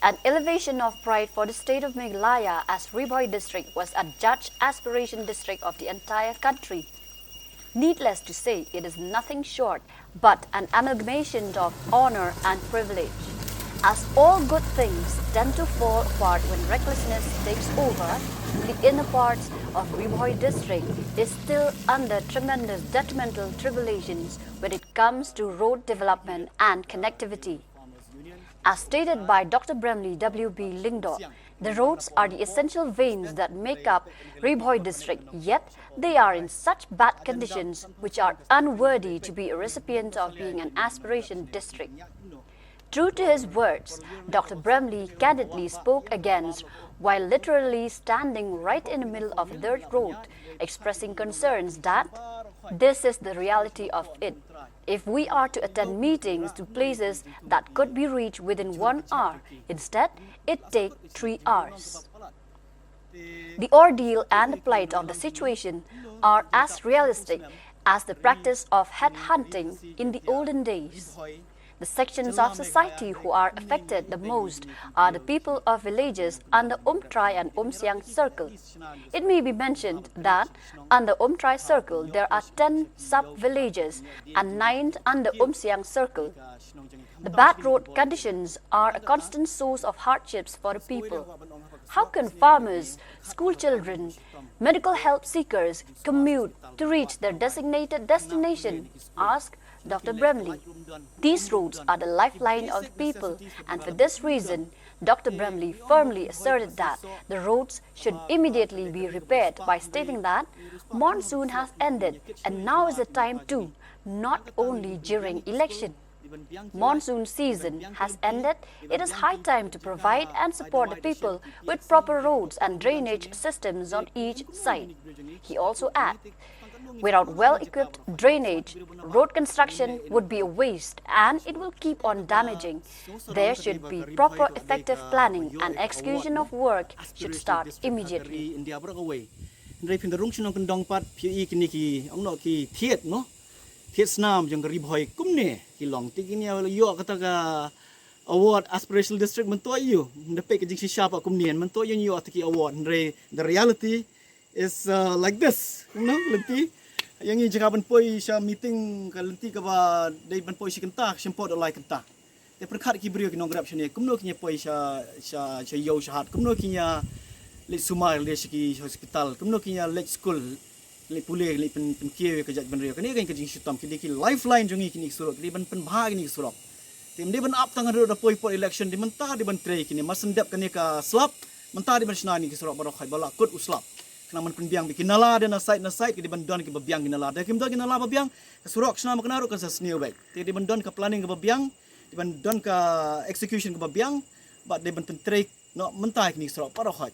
An elevation of pride for the state of Meghalaya as Riboy District was adjudged Aspiration District of the entire country. Needless to say, it is nothing short but an amalgamation of honor and privilege. As all good things tend to fall apart when recklessness takes over, the inner parts of Riboy District is still under tremendous detrimental tribulations when it comes to road development and connectivity. As stated by Dr. Bremley W.B. Lingdo, the roads are the essential veins that make up Riboy District, yet they are in such bad conditions which are unworthy to be a recipient of being an aspiration district. True to his words, Dr. Bremley candidly spoke against while literally standing right in the middle of a dirt road, expressing concerns that this is the reality of it. If we are to attend meetings to places that could be reached within 1 hour, instead it takes 3 hours. The ordeal and the plight of the situation are as realistic as the practice of headhunting in the olden days. The sections of society who are affected the most are the people of villages under Umtrai and Umsiang Circle. It may be mentioned that under Umtrai Circle there are 10 sub-villages and 9 under Umsiang Circle. The bad road conditions are a constant source of hardships for the people. How can farmers, school children, medical help seekers commute to reach their designated destination? Asked Dr. Bremley. These roads are the lifeline of the people, and for this reason, Dr. Bremley firmly asserted that the roads should immediately be repaired by stating that monsoon has ended and now is the time too, not only during election. Monsoon season has ended, it is high time to provide and support the people with proper roads and drainage systems on each side. He also added, without well-equipped drainage, road construction would be a waste and it will keep on damaging. There should be proper effective planning and execution of work should start immediately. Vietnam yang Riboy kumne kilong tiginya yo kata award Aspiration District mentoyo dapat kejing siapa kumnian mentoyo yo atiki award the reality is like this lenti yang ini jika poi sha meeting ka lenti ka ba dai poi si kenta sempot olai kenta te perkhat ki brio ki nong grab shne kumno kinya poi sha yo shahat kumno kinya le sumar le siki hospital kumno kinya le school le pulih le pen kieu ke jat benrio kini kan kejing sitam kini ki lifeline jongi kini surok di ban pen bha kini surok tim di ban up tangan ro da poi election di mentah di ban tre kini masendap kini ka slap mentah di ban snani ki surok barok khai bala kut uslap kena man pen biang bikin nala dan na site ki di ban don ki biang ki nala da kim do ki nala biang ka surok sna ma kena ro ka snew back ti di ban don ka planning ka biang di ban don ka execution ka biang but di ban pen tre no mentah kini surok barok khai